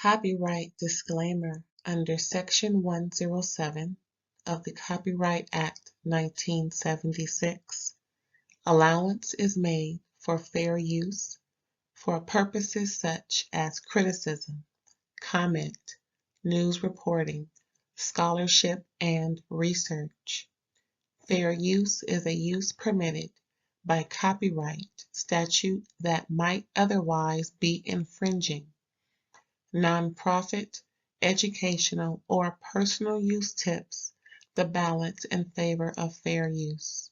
Copyright disclaimer under Section 107 of the Copyright Act 1976. Allowance is made for fair use for purposes such as criticism, comment, news reporting, scholarship, and research. Fair use is a use permitted by copyright statute that might otherwise be infringing. Nonprofit, educational, or personal use tips the balance in favor of fair use.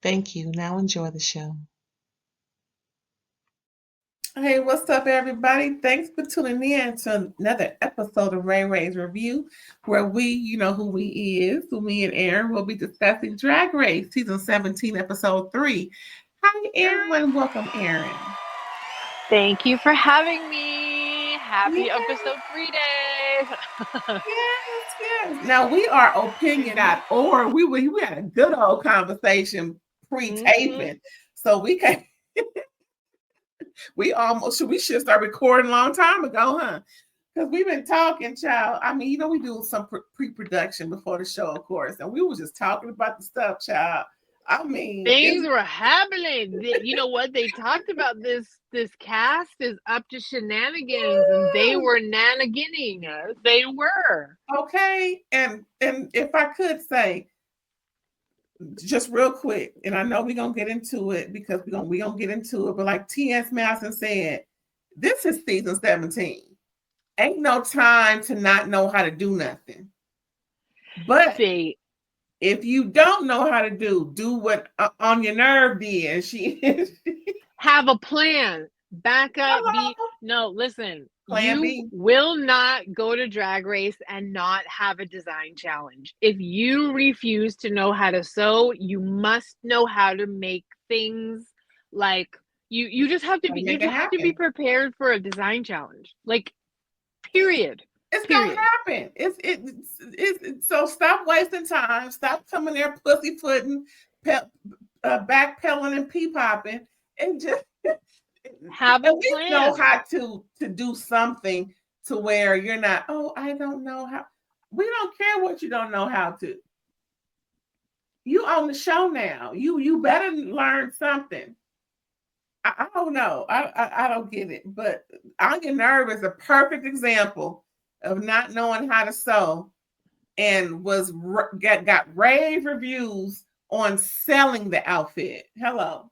Thank you. Now enjoy the show. Hey, what's up, everybody? Thanks for tuning in to another episode of RAERAEs Review, where we, you know who we is, who me and Aaron will be discussing Drag Race Season 17, Episode 3. Hi, Aaron. Welcome, Aaron. Thank you for having me. Happy episode 3 days. Yes. Now, we are opinion.org. We had a good old conversation pre-taping, so we can... we should start recording a long time ago, huh? Because we've been talking, child. I mean, we do some pre-production before the show, of course, and we were just talking about the stuff, child. I mean, things were happening. You know what? They talked about this cast is up to shenanigans, and they were nanaginning us. They were. Okay, and if I could say, just real quick, and I know we're gonna get into it because we're gonna get into it, but like T.S. Madison said, this is season 17. Ain't no time to not know how to do nothing. But if you don't know how to do what Onya Nerve did, she have a plan. Back up. Listen. Plan B. Will not go to Drag Race and not have a design challenge. If you refuse to know how to sew, you must know how to make things. Like you just have to be. You just have to be prepared for a design challenge. Like, period. It's gonna happen. It's so stop wasting time. Stop coming there pussyfooting, backpedaling and pee popping, and just have a plan. Know how to do something to where you're not. Oh, I don't know how. We don't care what you don't know how to. You on the show now. You better learn something. I don't know. I don't get it. But Onya Nerve is a perfect example of not knowing how to sew, and got rave reviews on selling the outfit. Hello.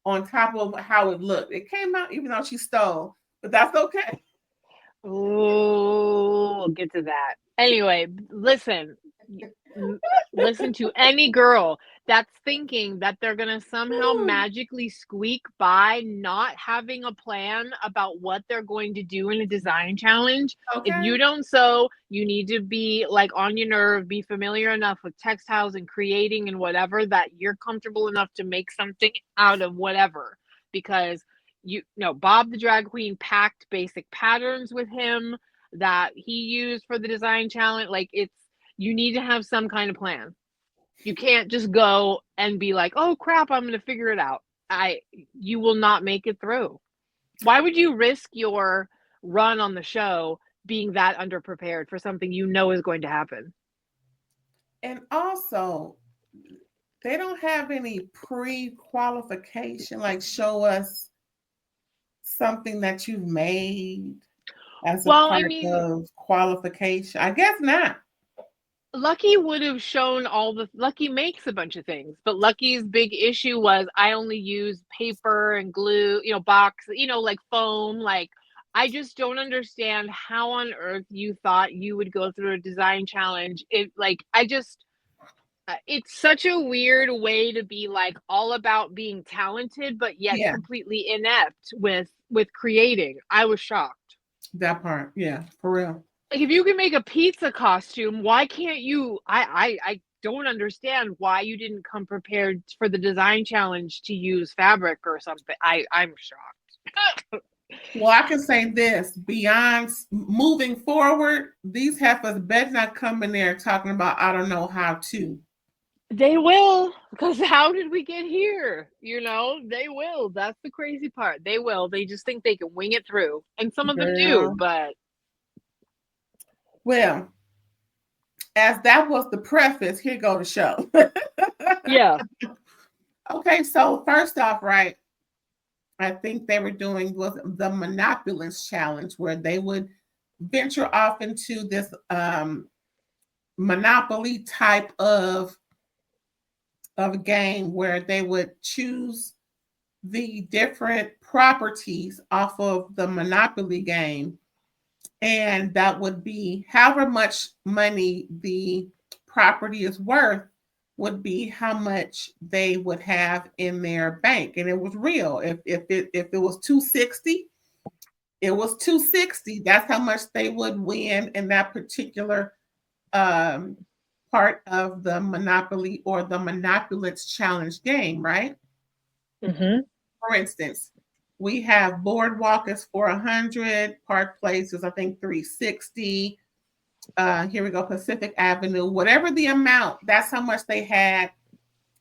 On top of how it looked. It came out even though she stole, but that's okay. Oh, we'll get to that. Anyway, listen to any girl that's thinking that they're going to somehow magically squeak by not having a plan about what they're going to do in a design challenge. Okay. If you don't sew, you need to be like Onya Nerve, be familiar enough with textiles and creating and whatever that you're comfortable enough to make something out of whatever. Because Bob the drag queen packed basic patterns with him that he used for the design challenge. Like, you need to have some kind of plan. You can't just go and be like, oh crap, I'm going to figure it out. You will not make it through. Why would you risk your run on the show being that underprepared for something you know is going to happen? And also, they don't have any pre-qualification, like show us something that you've made as a part of qualification. I guess not. Lucky would have shown Lucky makes a bunch of things, but Lucky's big issue was I only use paper and glue, box, like foam. Like, I just don't understand how on earth you thought you would go through a design challenge. It's such a weird way to be like all about being talented, but yet completely inept with creating. I was shocked. That part. Yeah, for real. Like, if you can make a pizza costume, why can't you? I don't understand why you didn't come prepared for the design challenge to use fabric or something. I'm shocked. Well, I can say this, beyond moving forward, these heifers better not come in there talking about I don't know how to. They will, because how did we get here? They will. That's the crazy part. They will. They just think they can wing it through. And some of them do, Girl. but Well, as that was the preface, here go the show. yeah. Okay, so first off, right, I think they were doing was the Monopolist challenge, where they would venture off into this Monopoly type of a game where they would choose the different properties off of the Monopoly game, and that would be however much money the property is worth would be how much they would have in their bank. And it was real. If it was 260, it was 260. That's how much they would win in that particular part of the Monopoly or the Monopolist challenge game, right? Mm-hmm. For instance, we have Boardwalk is 400, Park Place is I think 360. Here we go, Pacific Avenue, whatever the amount, that's how much they had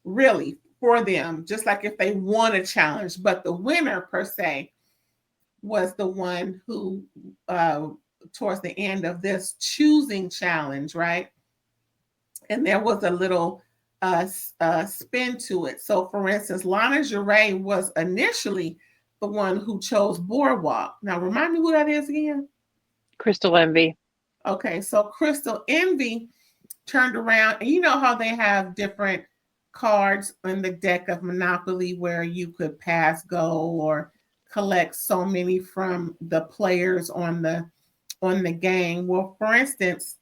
really for them, just like if they won a challenge. But the winner per se was the one who towards the end of this choosing challenge, right? And there was a little spin to it. So for instance, Lana Jarre was initially the one who chose Boardwalk. Now remind me who that is again. Crystal Envy. Okay, so Crystal Envy turned around, and you know how they have different cards in the deck of Monopoly where you could pass go or collect so many from the players on the game. Well, for instance,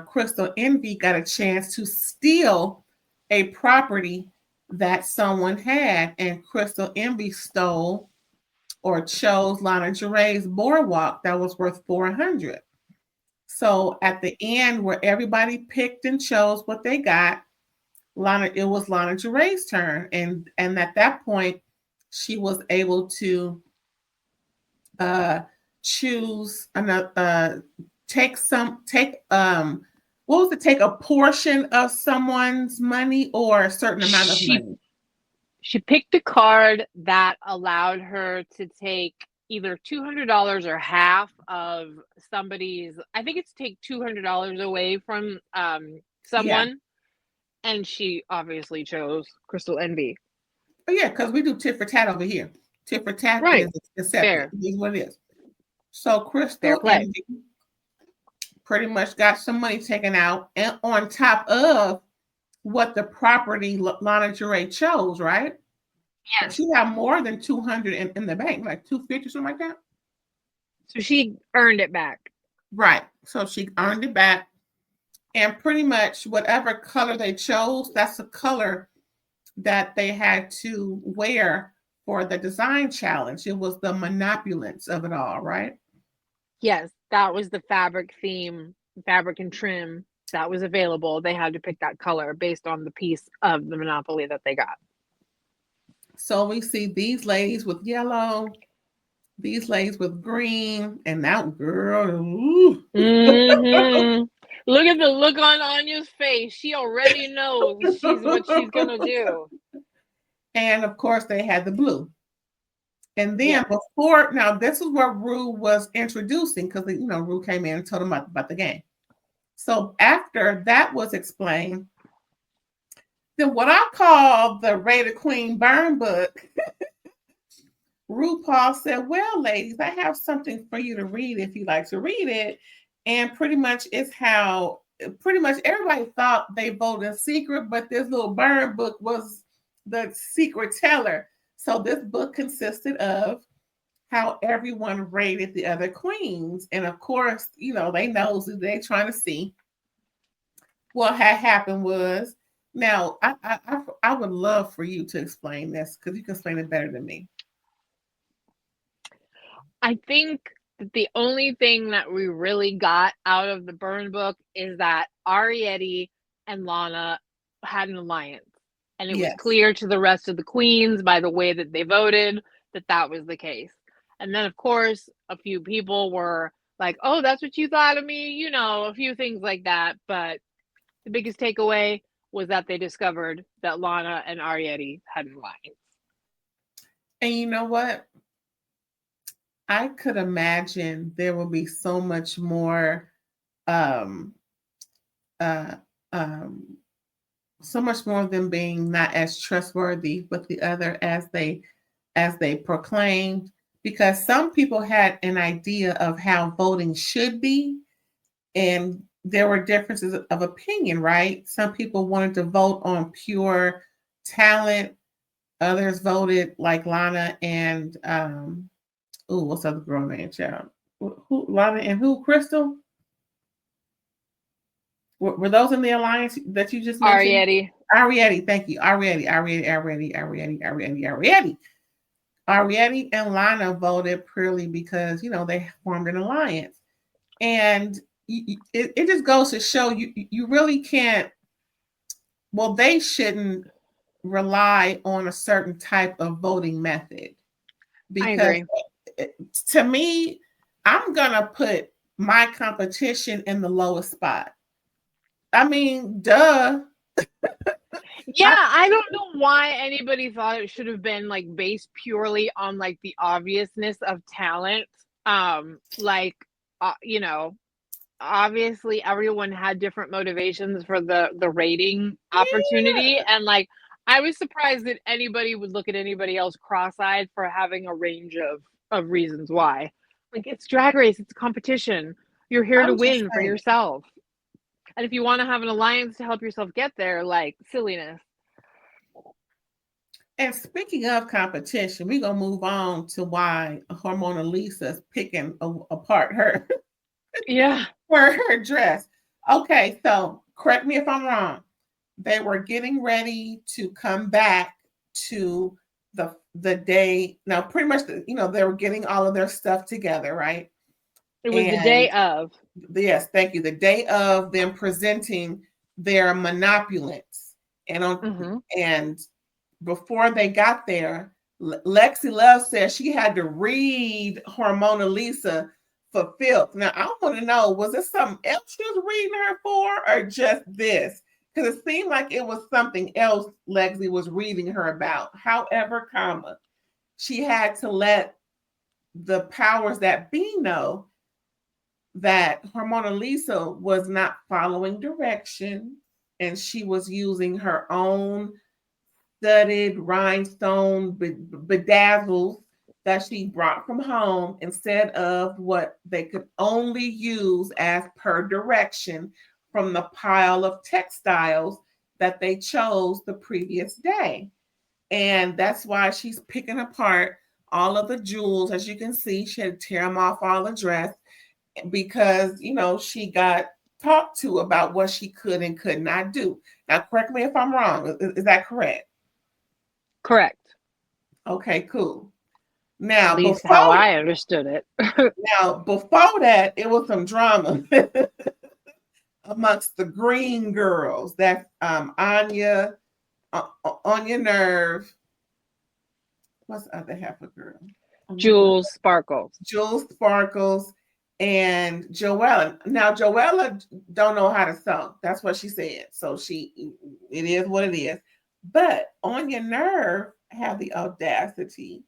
Crystal Envy got a chance to steal a property that someone had, and Crystal Envy stole or chose Lana Jarre's Boardwalk that was worth 400. So at the end, where everybody picked and chose what they got, it was Lana Jarre's turn, and at that point, she was able to choose another, take what was it? Take a portion of someone's money or a certain amount of money. She picked a card that allowed her to take either $200 or half of somebody's. I think it's take $200 away from someone, yeah. And she obviously chose Crystal Envy. Oh yeah, because we do tit for tat over here. Tit for tat right. is separate. It is what it is. So Crystal Envy pretty much got some money taken out, and on top of what the property Lana Jarre chose, right? Yes. She had more than 200 in the bank, like 250, something like that. So she earned it back. Right. So she earned it back. And pretty much whatever color they chose, that's the color that they had to wear for the design challenge. It was the Monopulence of it all, right? Yes, that was the fabric theme, fabric and trim that was available. They had to pick that color based on the piece of the Monopoly that they got. So we see these ladies with yellow, these ladies with green, and that girl. Mm-hmm. Look at the look on Anya's face. She already knows what she's gonna do. And of course, they had the blue. And then before, now this is where Rue was introducing, because Rue came in and told them about the game. So after that was explained, then what I call the Rate of Queen burn book, RuPaul said, well, ladies, I have something for you to read if you like to read it. And pretty much it's how pretty much everybody thought they voted in secret, but this little burn book was the secret teller. So this book consisted of how everyone rated the other queens. And of course, they know they're trying to see what had happened was. Now, I would love for you to explain this, because you can explain it better than me. I think that the only thing that we really got out of the burn book is that RAERAES and Lana had an alliance. And it was clear to the rest of the queens by the way that they voted that was the case. And then, of course, a few people were like, oh, that's what you thought of me, a few things like that. But the biggest takeaway was that they discovered that Lana and Ariete had an alliance. And you know what? I could imagine there will be so much more um uh so much more of them being not as trustworthy with the other as they proclaimed, because some people had an idea of how voting should be, and there were differences of opinion, right? Some people wanted to vote on pure talent, others voted like Lana and what's the other girl name, child? Who Lana and who? Crystal? Were those in the alliance that you just mentioned? Ariete. Ariete, thank you. Ariete and Lana voted purely because, they formed an alliance. And it just goes to show you really can't, well, they shouldn't rely on a certain type of voting method. Because to me, I'm going to put my competition in the lowest spot. I mean, duh. Yeah, I don't know why anybody thought it should have been like based purely on like the obviousness of talent. Obviously everyone had different motivations for the rating opportunity, and like I was surprised that anybody would look at anybody else cross-eyed for having a range of reasons why. Like, it's Drag Race, it's a competition. You're here to win for yourself. And if you want to have an alliance to help yourself get there, like, silliness. And speaking of competition, we're going to move on to why Harmona Lisa's picking apart her. Yeah. For her dress. Okay, so correct me if I'm wrong. They were getting ready to come back to the day. Now, pretty much, they were getting all of their stuff together, right? It was the day of. Yes, thank you. The day of them presenting their monopulence. And before they got there, Lexi Love said she had to read Harmona Lisa for filth. Now, I want to know, was it something else she was reading her for, or just this? Because it seemed like it was something else Lexi was reading her about. However, she had to let the powers that be know that Harmona Lisa was not following direction, and she was using her own studded rhinestone bedazzles that she brought from home instead of what they could only use as per direction from the pile of textiles that they chose the previous day. And that's why she's picking apart all of the jewels. As you can see, she had to tear them off all the dress because, she got talked to about what she could and could not do. Now, correct me if I'm wrong. Is that correct? Correct. Okay, cool. Now, at least how I understood it. Now, before that, it was some drama amongst the green girls. That's Onya Nerve. What's the other half of girl? Jules Sparkles. Jules Sparkles and Joella. Now, Joella don't know how to sew. That's what she said. So it is what it is. But Onya Nerve had the audacity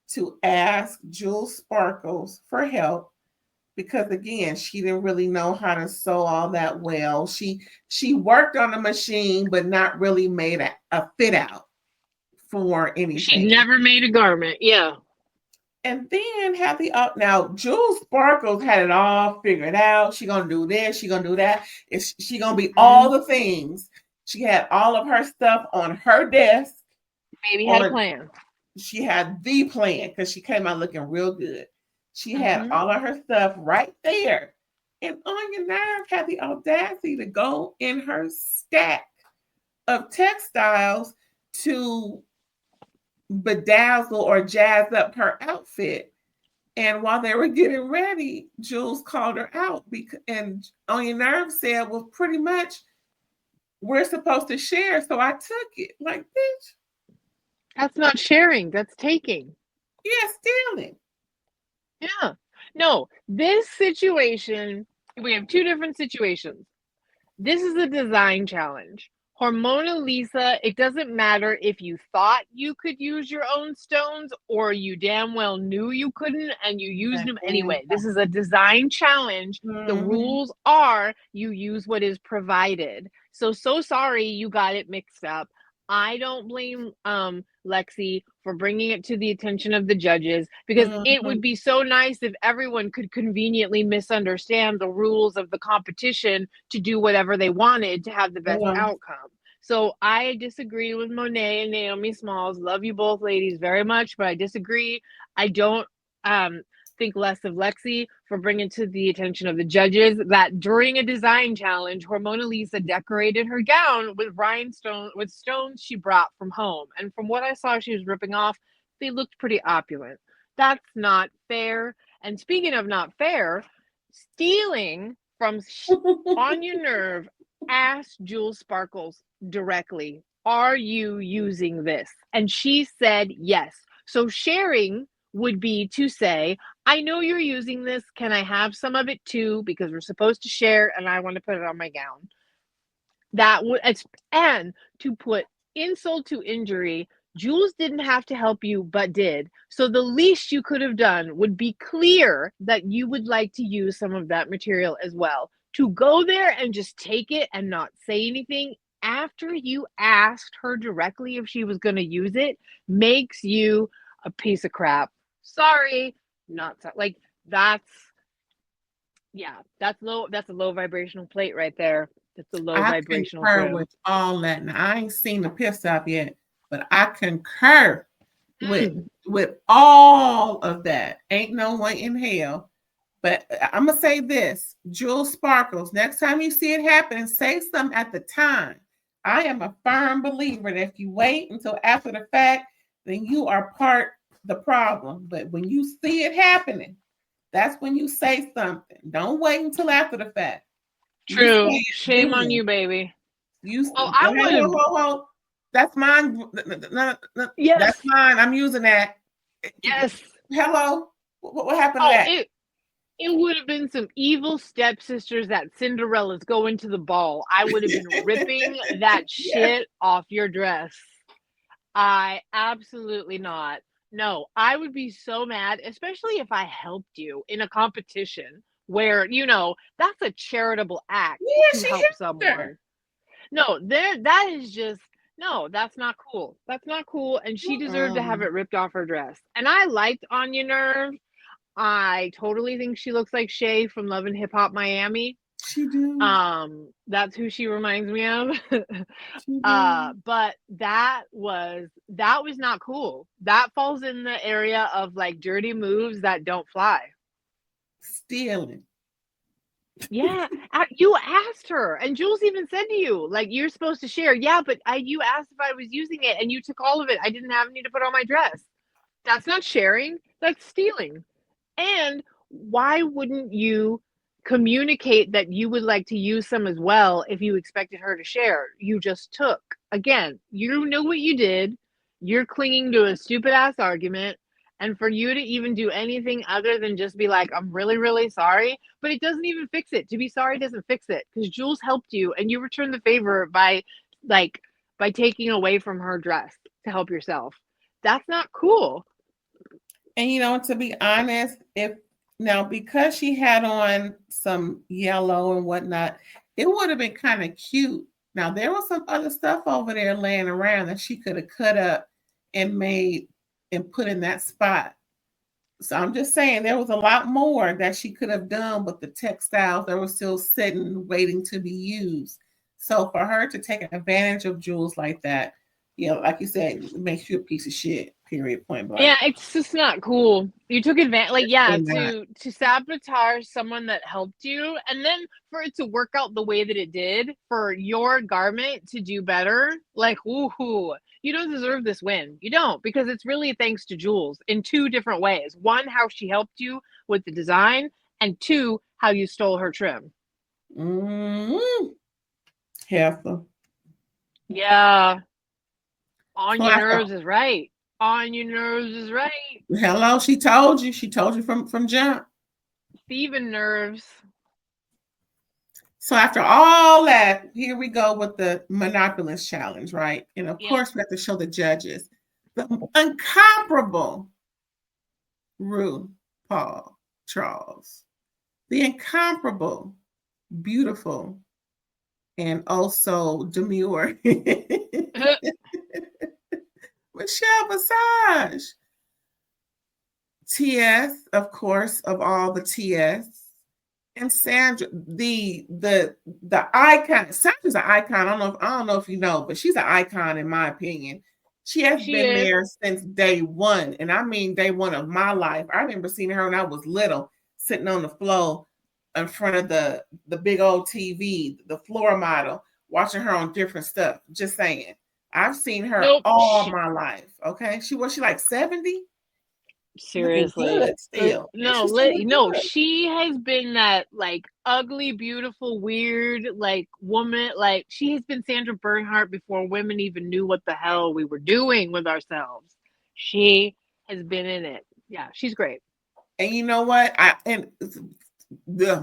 to ask Jules Sparkles for help because, again, she didn't really know how to sew all that well. She worked on the machine, but not really made a fit out for anything. She never made a garment, yeah. And then now Jules Sparkles had it all figured out. She gonna do this, she gonna do that. She gonna be all the things. She had all of her stuff on her desk. Maybe had a plan. She had the plan because she came out looking real good. She had all of her stuff right there. And Onya Nerve had the audacity to go in her stack of textiles to bedazzle or jazz up her outfit. And while they were getting ready, Jules called her out and Onya Nerve said, well, pretty much we're supposed to share. So I took it. Like, bitch. That's not sharing. That's taking. Yeah, stealing. Yeah. No, this situation, we have two different situations. This is a design challenge. Harmona Lisa, it doesn't matter if you thought you could use your own stones or you damn well knew you couldn't and you used them anyway. This is a design challenge. The rules are you use what is provided. So sorry you got it mixed up. I don't blame Lexi for bringing it to the attention of the judges, because it would be so nice if everyone could conveniently misunderstand the rules of the competition to do whatever they wanted to have the best outcome. So I disagree with Monet and Naomi Smalls. Love you both ladies very much, but I disagree. I don't think less of Lexi for bringing to the attention of the judges that during a design challenge, Harmona Lisa decorated her gown with stones she brought from home. And from what I saw she was ripping off, they looked pretty opulent. That's not fair. And speaking of not fair, stealing from Onya Nerve asked Jules Sparkles directly, are you using this? And she said yes. So sharing would be to say, I know you're using this. Can I have some of it too? Because we're supposed to share and I want to put it on my gown. That would, and to put insult to injury, Jules didn't have to help you, but did. So the least you could have done would be clear that you would like to use some of that material as well. To go there and just take it and not say anything after you asked her directly if she was going to use it makes you a piece of crap. Sorry, not so, like that's low. That's a low vibrational plate right there. That's a low vibrational concur trim. with all that. Now I ain't seen the pit stop yet, but I concur with all of that. Ain't no way in hell. But I'm gonna say this, Jules Sparkles, next time you see it happen, say something at the time. I am a firm believer that if you wait until after the fact, then you are part the problem. But when you see it happening, that's when you say something. Don't wait until after the fact. True. Shame on you, baby. I would. That's mine. Yes. That's mine. I'm using that. Yes. Hello. What happened to that? It would have been some evil stepsisters that Cinderella's going to the ball. I would have been ripping that shit off your dress. I absolutely not. No, I would be so mad, especially if I helped you in a competition where, that's a charitable act to help someone. No, that is just, no, that's not cool. That's not cool. And she deserved to have it ripped off her dress. And I liked Onya Nerve. I totally think she looks like Shay from Love and Hip Hop Miami. She do. That's who she reminds me of. But that was not cool. That falls in the area of like dirty moves that don't fly. Stealing. Yeah, you asked her, and Jules even said to you, like, you're supposed to share. Yeah, but you asked if I was using it, and you took all of it. I didn't have any to put on my dress. That's not sharing. That's stealing. And why wouldn't you communicate that you would like to use some as well if you expected her to share? You just took. Again, you know what you did. You're clinging to a stupid ass argument. And for you to even do anything other than just be like, I'm really, really sorry, but it doesn't even fix it. To be sorry doesn't fix it, because Jules helped you and you returned the favor by taking away from her dress to help yourself. That's not cool. And to be honest, because she had on some yellow and whatnot, it would have been kind of cute. Now there was some other stuff over there laying around that she could have cut up and made and put in that spot. So I'm just saying there was a lot more that she could have done with the textiles that were still sitting, waiting to be used. So for her to take advantage of Jules like that, like you said, it makes you a piece of shit. Period. Point blank. Yeah, it's just not cool. You took advantage, to sabotage someone that helped you, and then for it to work out the way that it did, for your garment to do better, like, woohoo. You don't deserve this win. You don't, because it's really thanks to Jules in two different ways. One, how she helped you with the design, and two, how you stole her trim. Careful. Yeah. Onya Nerves is right. Onya Nerves is right. Hello, she told you. She told you from jump. Thieving nerves. So after all that, here we go with the monopolist challenge, right? And of course, we have to show the judges the incomparable RuPaul Charles, the incomparable, beautiful, and also demure Michelle Visage. TS, of course, of all the TS. And Sandra, the icon. Sandra's an icon. I don't know if you know, but she's an icon in my opinion. She has been there since day one, and I mean day one of my life. I remember seeing her when I was little, sitting on the floor in front of the big old TV, the floor model, watching her on different stuff. Just saying, I've seen her all my life. Okay, she like 70. Seriously, good still. no, she has been that like ugly, beautiful, weird like woman. Like she has been Sandra Bernhardt before women even knew what the hell we were doing with ourselves. She has been in it. Yeah, she's great. And you know what?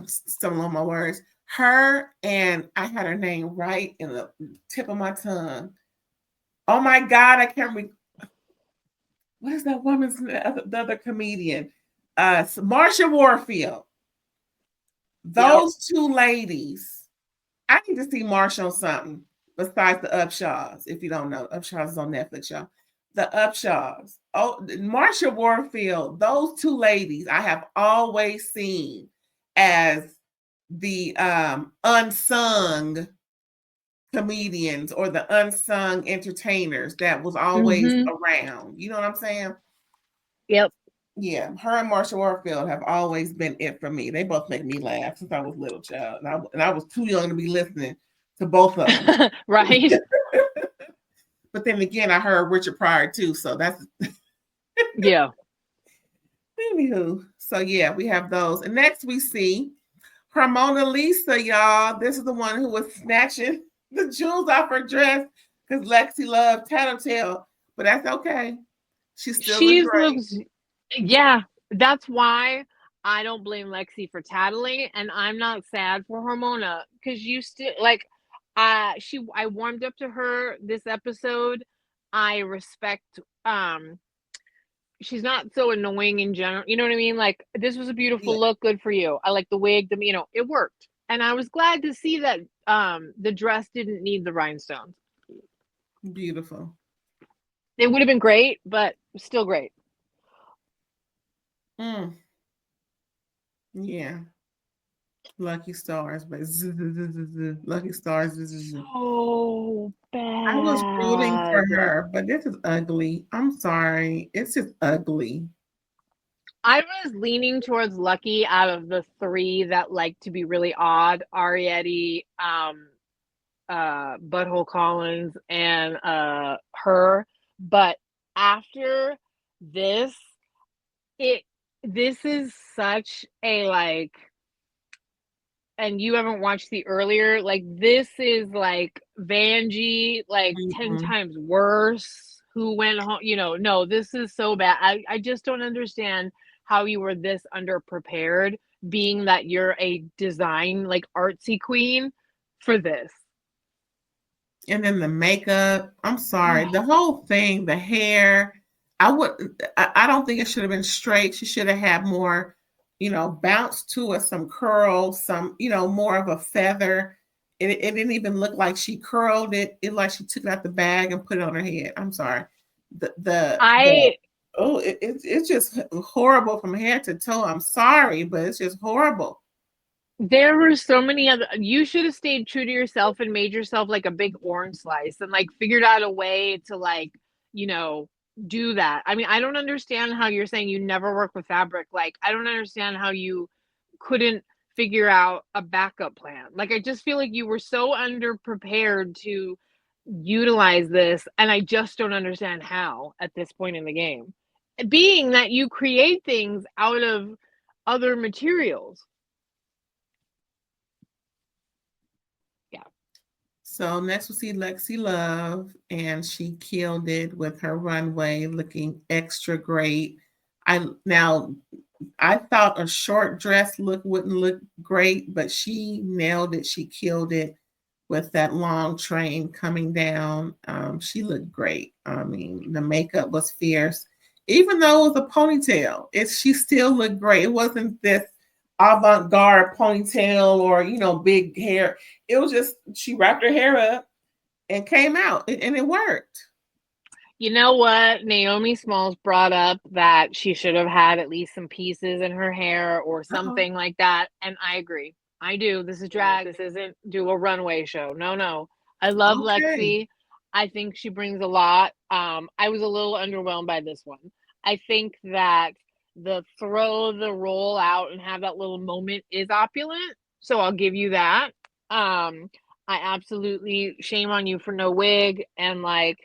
Some of my words. Her and I had her name right in the tip of my tongue. Oh my God, I can't remember. What is that woman's the other comedian? Marsha Warfield. Those two ladies. I need to see Marsha on something besides the Upshaws. If you don't know, Upshaws is on Netflix, y'all. The Upshaws. Oh, Marsha Warfield. Those two ladies I have always seen as the unsung comedians or the unsung entertainers that was always around. You know what I'm saying? Yep. Yeah, her and Marsha Warfield have always been it for me. They both make me laugh since I was a little child, and I was too young to be listening to both of them. Right. But then again, I heard Richard Pryor too, so that's yeah. Anywho, so yeah, we have those, and next we see Harmona Lisa, y'all. This is the one who was snatching the jewels off her dress because Lexi Love tattletale, but that's okay. She looks. Yeah, that's why I don't blame Lexi for tattling, and I'm not sad for Harmona because you still like. I warmed up to her this episode. I respect. She's not so annoying in general. You know what I mean? Like this was a beautiful look. Good for you. I like the wig. It worked, and I was glad to see that. The dress didn't need the rhinestones. Beautiful. It would have been great, but still great. Yeah. Lucky stars, but lucky stars. So bad. I was rooting for her, but this is ugly. I'm sorry. It's just ugly. I was leaning towards Lucky out of the three that like to be really odd. Ariette, Butthole Collins, and her. But after this, this is such a like, and you haven't watched the earlier, like this is like Vanjie, like 10 times worse, who went home, no, this is so bad. I just don't understand how you were this underprepared, being that you're a design, like artsy queen for this. And then the makeup, I'm sorry, the whole thing, the hair, I don't think it should have been straight. She should have had more, bounce to it, some curls, some, more of a feather. It didn't even look like she curled it. It like she took it out the bag and put it on her head. I'm sorry. It's just horrible from head to toe. I'm sorry, but it's just horrible. There were so many other. You should have stayed true to yourself and made yourself like a big orange slice and like figured out a way to like, do that. I mean, I don't understand how you're saying you never work with fabric. Like, I don't understand how you couldn't figure out a backup plan. Like, I just feel like you were so underprepared to utilize this, and I just don't understand how at this point in the game. Being that you create things out of other materials. So next we see Lexi Love, and she killed it with her runway, looking extra great. Now I thought a short dress look wouldn't look great, but she nailed it. She killed it with that long train coming down. She looked great. I mean, the makeup was fierce. Even though it was a ponytail, she still looked great. It wasn't this avant-garde ponytail or, big hair. It was just, she wrapped her hair up and came out, and it worked. You know what? Naomi Smalls brought up that she should have had at least some pieces in her hair or something like that. And I agree. I do. This is drag. This isn't do a runway show. No. I love Lexi. I think she brings a lot. I was a little underwhelmed by this one. I think that the throw the roll out and have that little moment is opulent. So I'll give you that. I absolutely shame on you for no wig and like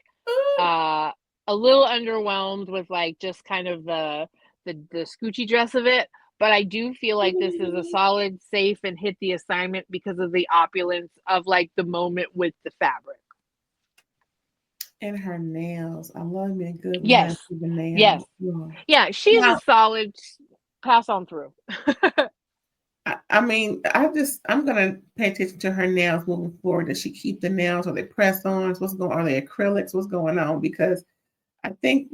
a little underwhelmed with like just kind of the scoochy dress of it. But I do feel like this is a solid, safe, and hit the assignment because of the opulence of like the moment with the fabric. And her nails. I love me a good Yes. nails. Yes. Yeah, she's a solid pass on through. I mean, I'm gonna pay attention to her nails moving forward. Does she keep the nails? Are they press-ons? Are they acrylics? What's going on? Because I think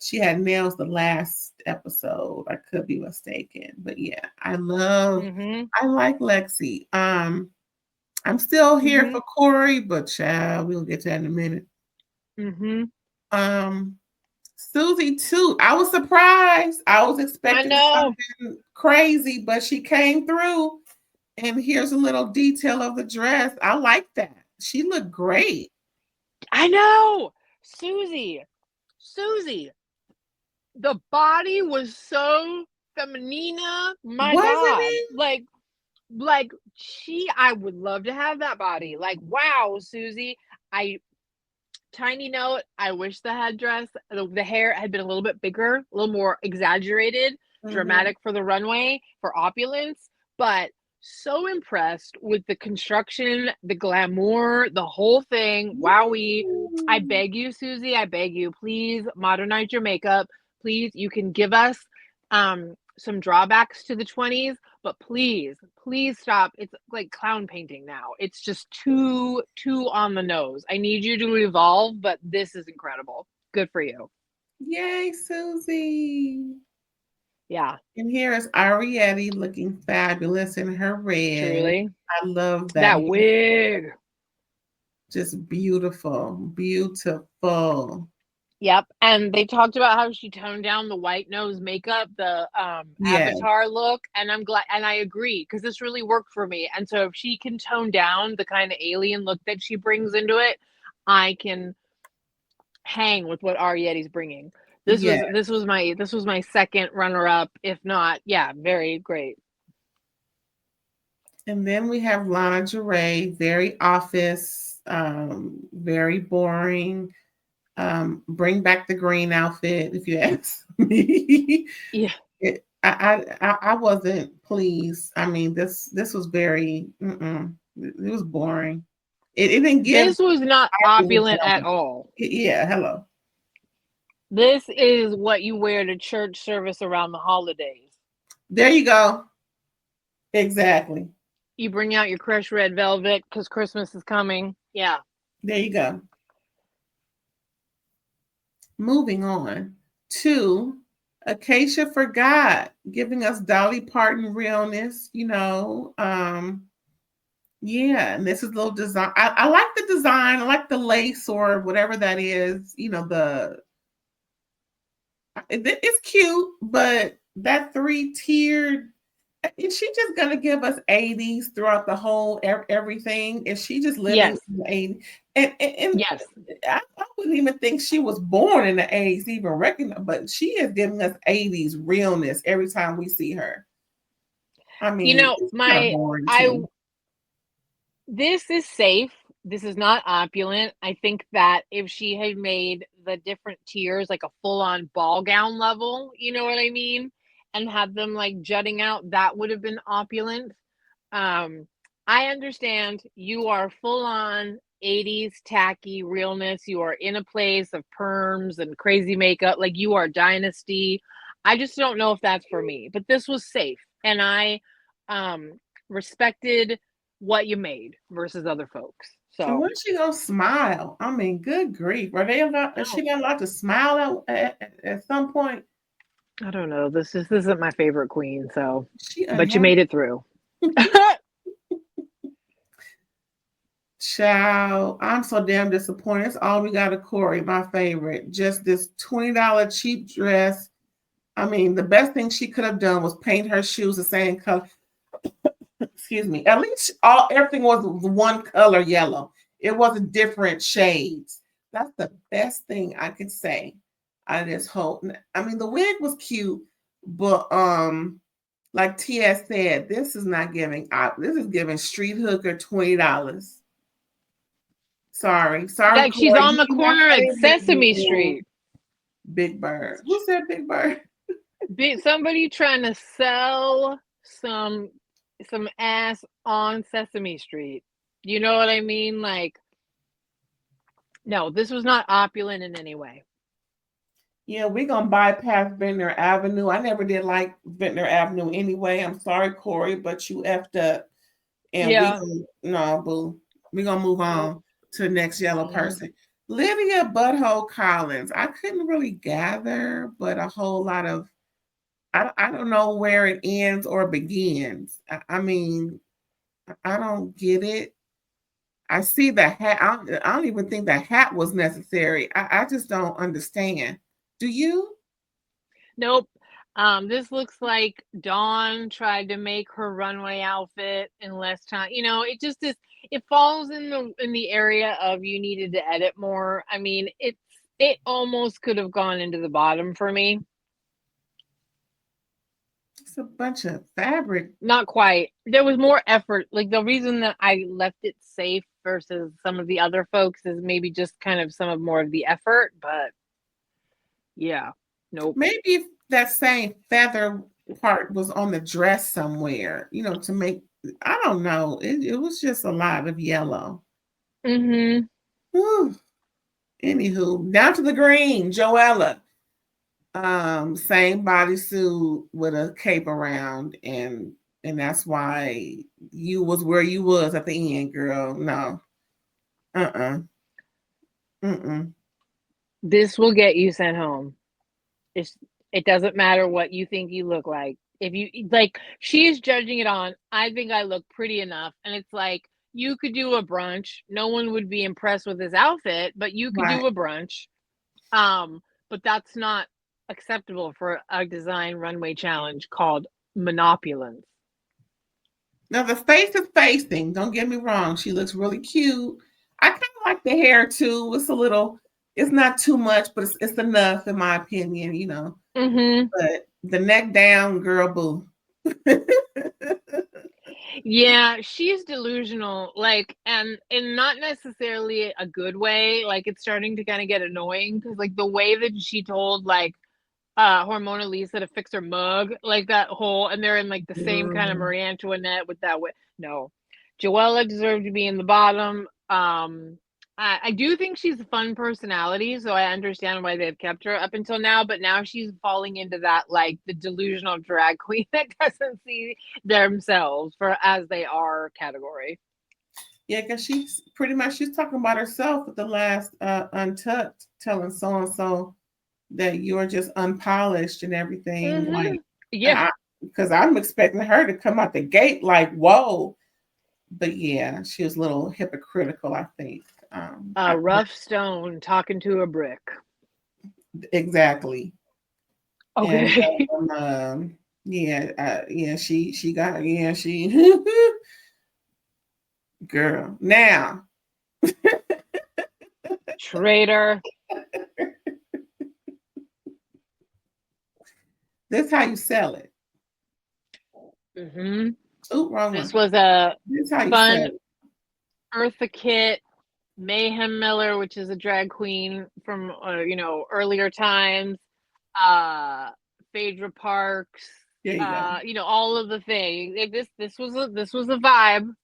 she had nails the last episode. I could be mistaken, but yeah, I like Lexi. I'm still here for Kori, but child, we'll get to that in a minute. Susie too. I was surprised. I was expecting something crazy, but she came through. And here's a little detail of the dress. I like that. She looked great. I know. Susie. The body was so feminina. My God. It? Like I would love to have that body. Like, wow, Susie. Tiny note, I wish the headdress, the hair had been a little bit bigger, a little more exaggerated, dramatic for the runway, for opulence, but so impressed with the construction, the glamour, the whole thing. Wowie. I beg you, Susie, I beg you, please modernize your makeup. Please, you can give us some drawbacks to the 20s, but please stop. It's like clown painting now. It's just too on the nose. I need you to evolve, but this is incredible. Good for you. Yay, Susie. Yeah. And here is Ariete looking fabulous in her red. Truly. I love that wig. Just beautiful. Yep. And they talked about how she toned down the white nose makeup, the avatar look. And I'm glad, and I agree, because this really worked for me. And so if she can tone down the kind of alien look that she brings into it, I can hang with what Ariete's bringing. This was my second runner-up, if not, very great. And then we have Lana Gervais, very office, very boring. Bring back the green outfit, if you ask me. Yeah. I wasn't pleased. I mean, this was very, it was boring. It didn't give. This was not opulent at all. Yeah, hello. This is what you wear to church service around the holidays. There you go. Exactly. You bring out your crushed red velvet because Christmas is coming. Yeah. There you go. Moving on to Acacia Forgot, giving us Dolly Parton realness, and this is a little design. I like the design. I like the lace or whatever that is. It's cute, but that 3-tiered, is she just gonna give us 80s throughout the whole everything? Is she just living in the 80s? And yes, I wouldn't even think she was born in the 80s, even recognize, but she is giving us 80s realness every time we see her. I mean, this is safe. This is not opulent. I think that if she had made the different tiers like a full-on ball gown level, you know what I mean? And had them like jutting out, that would have been opulent. I understand you are full-on 80s tacky realness. You are in a place of perms and crazy makeup. Like you are Dynasty. I just don't know if that's for me. But this was safe, and I respected what you made versus other folks. So So when she gonna smile? I mean, good grief. Are they allowed? Is she not allowed to smile at some point? I don't know. This isn't my favorite queen. So, She but you unhappy. made it through. Child, I'm so damn disappointed. It's all we got of Kori, my favorite. Just this $20 cheap dress. I mean, the best thing she could have done was paint her shoes the same color. Excuse me. At least everything was one color yellow. It wasn't different shades. That's the best thing I could say out of this whole. I mean, the wig was cute, but like TS said, this is not giving out. This is giving street hooker $20. Sorry. Like she's Kori. on the You my corner at favorite. Sesame Street. Big Bird. Who said Big Bird? Somebody trying to sell some ass on Sesame Street. You know what I mean? Like, no, this was not opulent in any way. Yeah, we're gonna bypass Ventnor Avenue. I never did like Ventnor Avenue anyway. I'm sorry, Kori, but you effed up. And Yeah. we're gonna move on to the next yellow person. Lydia Butthole Collins. I couldn't really gather, but a whole lot of I don't know where it ends or begins. I mean, I don't get it. I see the hat. I don't even think the hat was necessary. I just don't understand. Do you? Nope. This looks like Dawn tried to make her runway outfit in less time. You know, it just is. It falls in the area of you needed to edit more. I mean, it almost could have gone into the bottom for me. It's a bunch of fabric. Not quite. There was more effort. Like the reason that I left it safe versus some of the other folks is maybe just kind of some of more of the effort, but yeah, nope. Maybe if that same feather part was on the dress somewhere, you know, to make, I don't know. It was just a lot of yellow. Mm-hmm. Anywho, down to the green, Joella. Same bodysuit with a cape around, and that's why you was where you was at the end, girl. No. This will get you sent home. It doesn't matter what you think you look like. If you like, she's judging it on, I think I look pretty enough. And it's like, you could do a brunch. No one would be impressed with this outfit, but you could do a brunch. But that's not acceptable for a design runway challenge called Monopulence. Now the face is facing. Don't get me wrong. She looks really cute. I kind of like the hair too. It's not too much, but it's enough in my opinion, you know. Mm-hmm. But the neck down, girl, boo. Yeah, she's delusional, like, and in not necessarily a good way. Like, it's starting to kind of get annoying because, like, the way that she told, like, Harmona Lisa to fix her mug, like that whole, and they're in like the same kind of Marie Antoinette with that way. No, Joella deserved to be in the bottom. I do think she's a fun personality, so I understand why they've kept her up until now, but now she's falling into that, like, the delusional drag queen that doesn't see themselves for as they are category. Yeah, because she's talking about herself with the last Untucked, telling so-and-so that you're just unpolished and everything. Mm-hmm. Like, yeah, because I'm expecting her to come out the gate like, whoa. But yeah, she was a little hypocritical, I think. rough stone talking to a brick. Exactly. Okay. And, she got she girl. Now Traitor. That's how you sell it. Mm-hmm. Ooh, wrong this one. was a fun Eartha Kitt, Mayhem Miller, which is a drag queen from earlier times, Phaedra Parks, all of the things. This was a vibe.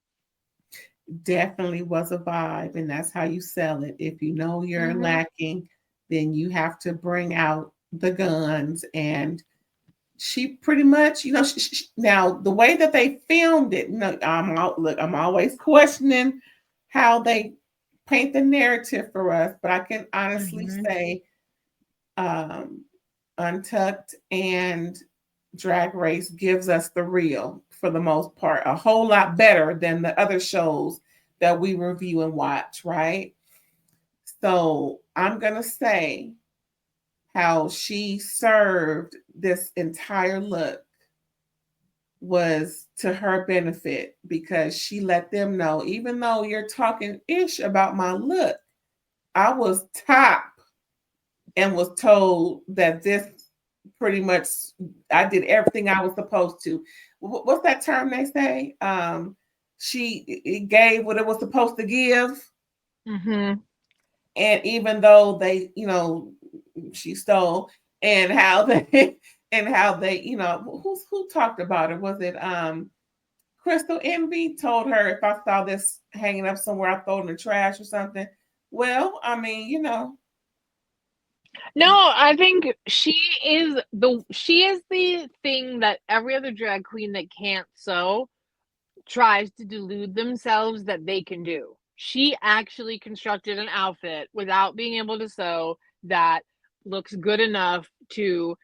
Definitely was a vibe, and that's how you sell it. If you know you're lacking, then you have to bring out the guns and she pretty much, now the way that they filmed it, I'm always questioning how they paint the narrative for us, but I can honestly say, Untucked and Drag Race gives us the real for the most part, a whole lot better than the other shows that we review and watch, right? So I'm gonna say how she served this entire look was to her benefit, because she let them know, even though you're talking ish about my look, I was top and was told that this pretty much, I did everything I was supposed to. What's that term they say? It gave what it was supposed to give. Mm-hmm. And even though they, she stole, and how they, who talked about it? Was it Crystal Envy told her, if I saw this hanging up somewhere, I throw it in the trash or something. Well, I mean, No, I think she is the thing that every other drag queen that can't sew tries to delude themselves that they can do. She actually constructed an outfit without being able to sew that looks good enough to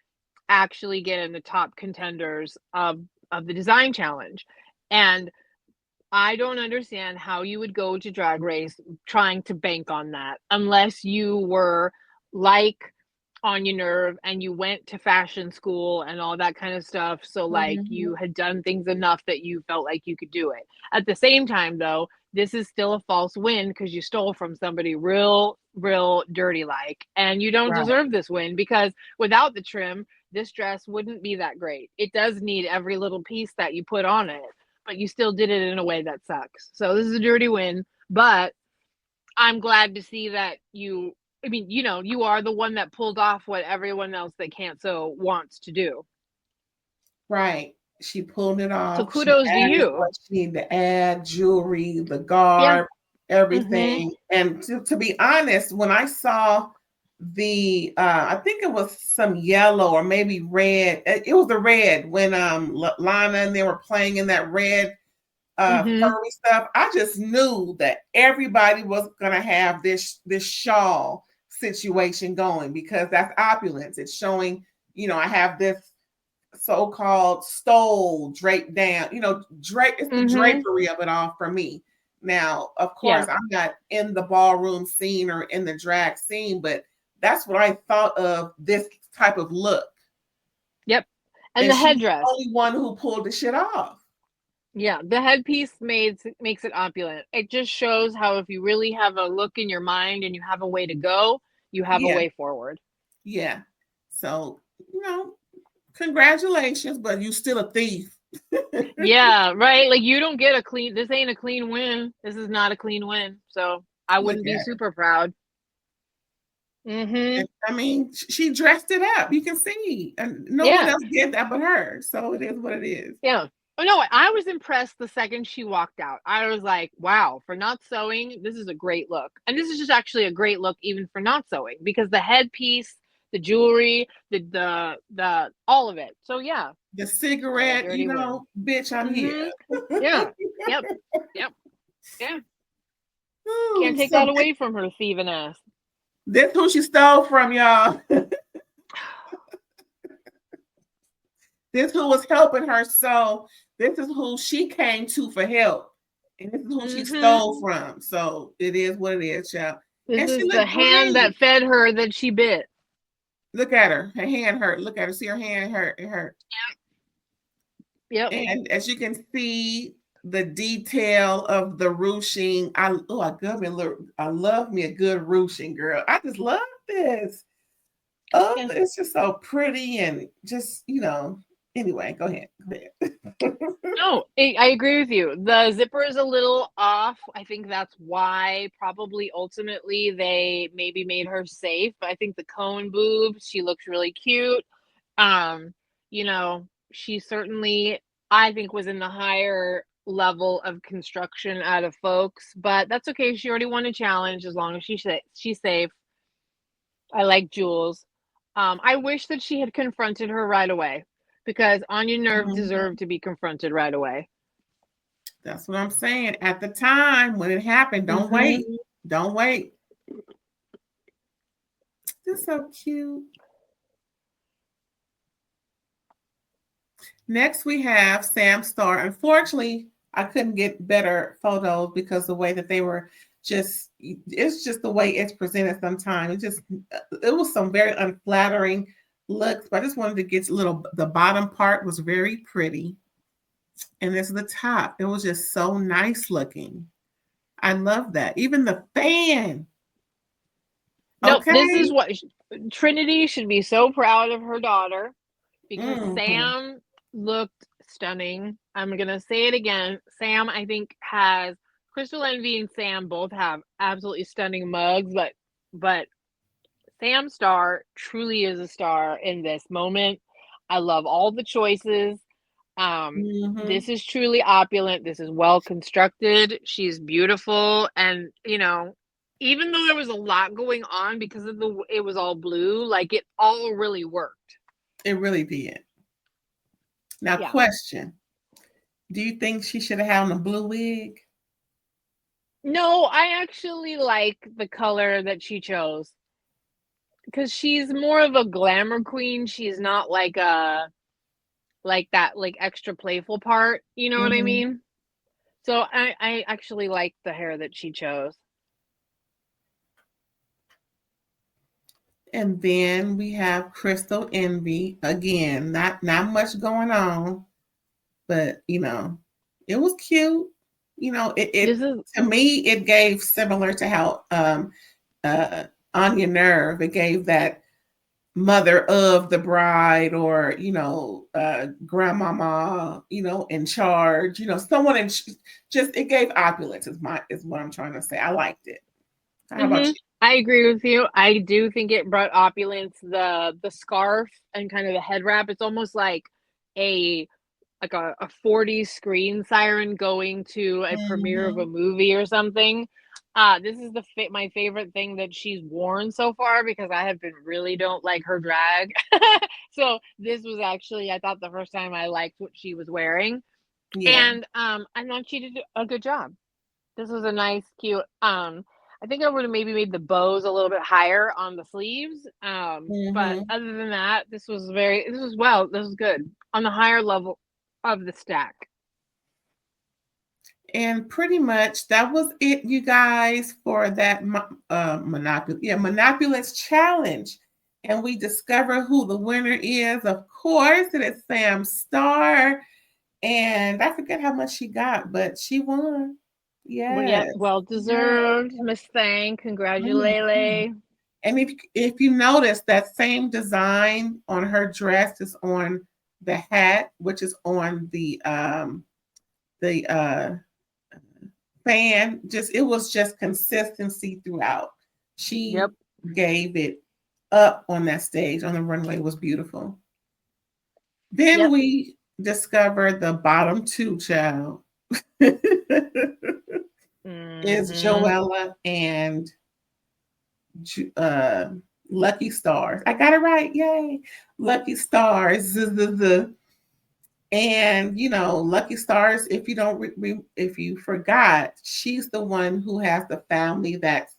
actually get in the top contenders of the design challenge. And I don't understand how you would go to Drag Race trying to bank on that, unless you were like Onya Nerve and you went to fashion school and all that kind of stuff. So like you had done things enough that you felt like you could do it. At the same time though, this is still a false win because you stole from somebody real dirty like, and you don't deserve this win, because without the trim, this dress wouldn't be that great. It does need every little piece that you put on it, but you still did it in a way that sucks. So this is a dirty win, but I'm glad to see that you are the one that pulled off what everyone else that can't sew wants to do. Right. She pulled it off. So kudos to you. What she needed to add, jewelry, the garb, everything. And to be honest, when I saw the I think it was some yellow or maybe red. It was the red when Lana and they were playing in that red furry stuff. I just knew that everybody was gonna have this shawl situation going, because that's opulence. It's showing, I have this so-called stole draped down, it's the drapery of it all for me. Now, of course, I'm not in the ballroom scene or in the drag scene, but that's what I thought of this type of look. Yep. And the headdress. The only one who pulled the shit off. Yeah, the headpiece makes it opulent. It just shows how if you really have a look in your mind and you have a way to go, you have a way forward. Yeah. So, congratulations, but you still a thief. Yeah, right. Like you don't get this ain't a clean win. This is not a clean win. So I wouldn't be super proud. I mean, she dressed it up. You can see. And no one else did that but her. So it is what it is. Yeah. Oh no, I was impressed the second she walked out. I was like, wow, for not sewing, this is a great look. And this is just actually a great look even for not sewing, because the headpiece, the jewelry, the all of it. So yeah. The cigarette, bitch, I'm here. Yeah. Yep. Yeah. Can't take that away from her thieving ass. This who she stole from, y'all. This who was helping her. So this is who she came to for help. And this is who she stole from. So it is what it is, y'all. This is the hand that fed her that she bit. Look at her. Her hand hurt. Look at her. See her hand hurt. It hurt. Yep. And as you can see, the detail of the ruching. I love me a good ruching, girl. I just love this. Oh, it's just so pretty and just, anyway, go ahead. No, I agree with you. The zipper is a little off. I think that's why probably ultimately they maybe made her safe. But I think the cone boobs, she looks really cute. She certainly, I think, was in the higher level of construction out of folks, but that's okay. She already won a challenge as long as she's safe. I like Jules. I wish that she had confronted her right away. because Onya Nerve Mhm. deserved to be confronted right away. That's what I'm saying. At the time when it happened, don't wait. Don't wait. They're so cute. Next, we have Sam Star. Unfortunately, I couldn't get better photos because the way that they were just, it's just the way it's presented sometimes. It was some very unflattering looks, but I just wanted to get a little, the bottom part was very pretty. And this is the top. It was just so nice looking. I love that. Even the fan. Nope, Okay. this is what Trinity should be so proud of her daughter because Mhm. Sam looked stunning. I'm gonna say it again. Sam, I think, has Crystal Envy and Sam both have absolutely stunning mugs, but Sam Star truly is a star in this moment. I love all the choices. This is truly opulent. This is well constructed. She's beautiful, and even though there was a lot going on because of it was all blue, like it all really worked. It really did. Now, Yeah. question. Do you think she should have had on a blue wig? No, I actually like the color that she chose because she's more of a glamour queen. She's not like that extra playful part. You know what I mean? So I actually like the hair that she chose. And then we have Crystal Envy. Again, not much going on, but it was cute. This is To me it gave similar to how Onya Nerve, it gave that mother of the bride, or grandmama, in charge, someone just, it gave opulence is what I'm trying to say. I liked it. How about you? I agree with you. I do think it brought opulence. The scarf and kind of the head wrap. It's almost like a 40s screen siren going to a premiere of a movie or something. This is my favorite thing that she's worn so far because I have been really don't like her drag. So this was actually, I thought the first time I liked what she was wearing. Yeah. And I thought she did a good job. This was a nice, cute. I think I would have maybe made the bows a little bit higher on the sleeves. But other than that, this was good on the higher level of the stack. And pretty much that was it, you guys, for that Monopulous challenge. And we discover who the winner is. Of course, it is Sam Star. And I forget how much she got, but she won. Yes. Well deserved, Miss Thang. Congratulations. And if you notice, that same design on her dress is on the hat, which is on the fan. It was just consistency throughout. She gave it up on that stage on the runway. It was beautiful. Then we discovered the bottom two, child. Is Joella and Lucky Stars. I got it right. Yay. Lucky Stars. And Lucky Stars, if you don't if you forgot, she's the one who has the family that's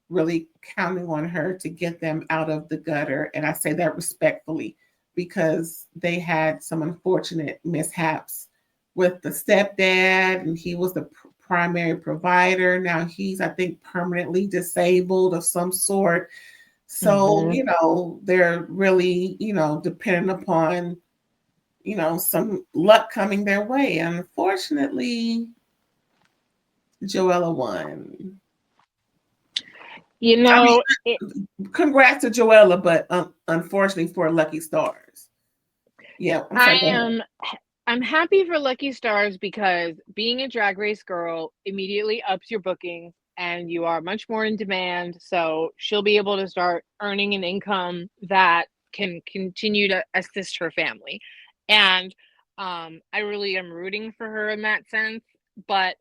really counting on her to get them out of the gutter. And I say that respectfully because they had some unfortunate mishaps with the stepdad, and he was the primary provider. Now he's, I think, permanently disabled of some sort. So, they're really, dependent upon, some luck coming their way. And unfortunately, Joella won. Congrats to Joella, but unfortunately for Lucky Stars. Yeah, I'm happy for Lucky Stars because being a Drag Race girl immediately ups your bookings and you are much more in demand. So she'll be able to start earning an income that can continue to assist her family. And I really am rooting for her in that sense. But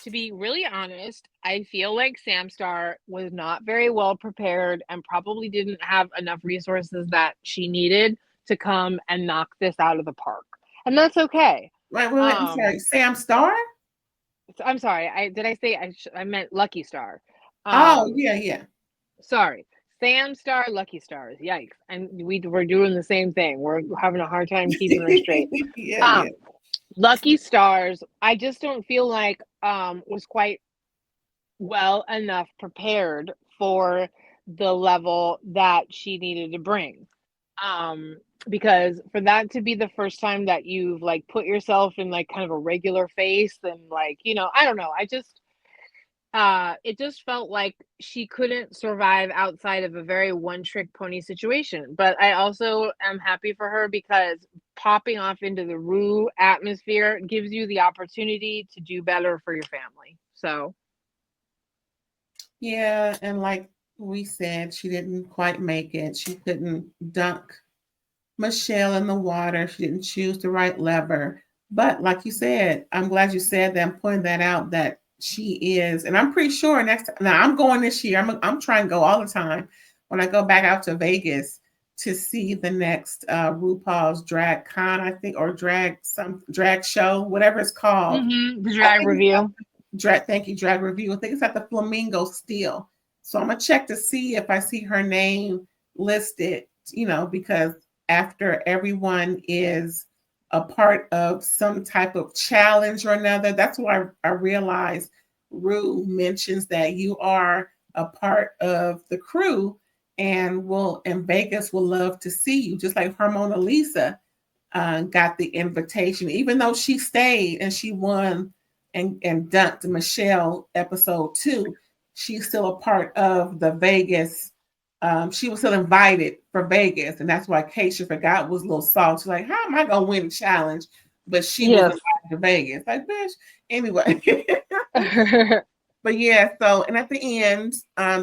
to be really honest, I feel like Sam Star was not very well prepared and probably didn't have enough resources that she needed to come and knock this out of the park. And that's okay. Wait, I'm sorry. Sam Star? I'm sorry. I meant Lucky Star. Oh, yeah. Sorry. Sam Star, Lucky Stars. Yikes. And we're doing the same thing. We're having a hard time keeping her straight. Yeah. Lucky Stars, I just don't feel like was quite well enough prepared for the level that she needed to bring. Because for that to be the first time that you've like put yourself in like kind of a regular face and like, I don't know. It just felt like she couldn't survive outside of a very one-trick pony situation. But I also am happy for her because popping off into the Rue atmosphere gives you the opportunity to do better for your family. So yeah, and like we said, she didn't quite make it. She couldn't dunk Michelle in the water. She didn't choose the right lever. But like you said, I'm glad you said that and pointed that out, that she is, and I'm pretty sure next time. Now I'm going this year. I'm trying to go all the time when I go back out to Vegas to see the next RuPaul's Drag Con, I think, or drag show, whatever it's called. the drag review. Thank you, drag review. I think it's at the Flamingo still. So I'm gonna check to see if I see her name listed, because after everyone is a part of some type of challenge or another. That's why I realized Rue mentions that you are a part of the crew and Vegas will love to see you, just like Harmona Lisa got the invitation, even though she stayed and she won and dunked Michelle episode 2. She's still a part of the Vegas. She was still invited for Vegas, and that's why Keisha forgot was a little salty. She's like, how am I gonna win a challenge? But she was invited to Vegas. Like, bitch. Anyway. But yeah, so, and at the end,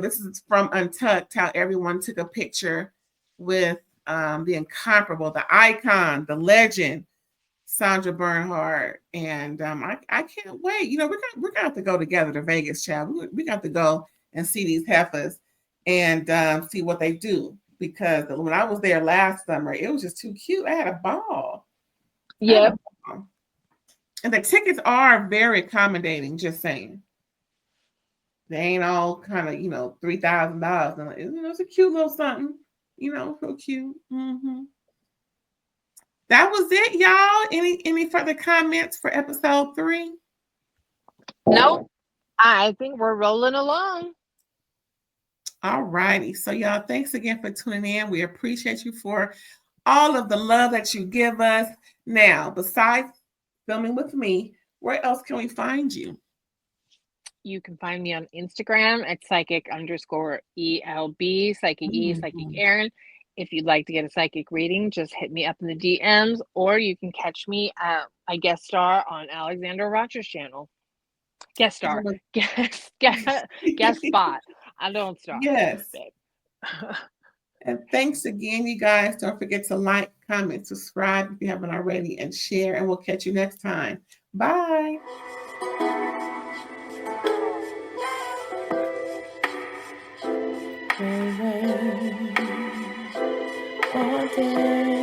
this is from Untucked, how everyone took a picture with the incomparable, the icon, the legend, Sandra Bernhard. And I can't wait. We're gonna have to go together to Vegas, child. We got to go and see these heifers and see what they do, because when I was there last summer, it was just too cute. I had a ball. Yeah. And the tickets are very accommodating, just saying. They ain't all kind of, $3,000. It's a cute little something, so cute. Mm-hmm. That was it, y'all. Any further comments for episode 3? Nope. I think we're rolling along. All righty. So y'all, thanks again for tuning in. We appreciate you for all of the love that you give us. Now, besides filming with me, where else can we find you? You can find me on Instagram at psychic_ELB, Psychic E, Psychic Erin. If you'd like to get a psychic reading, just hit me up in the DMs, or you can catch me at I guest star on Alexander Rocher's channel. Guest star. Guest spot. I don't star. Yes. And thanks again, you guys. Don't forget to like, comment, subscribe if you haven't already, and share. And we'll catch you next time. Bye. All day.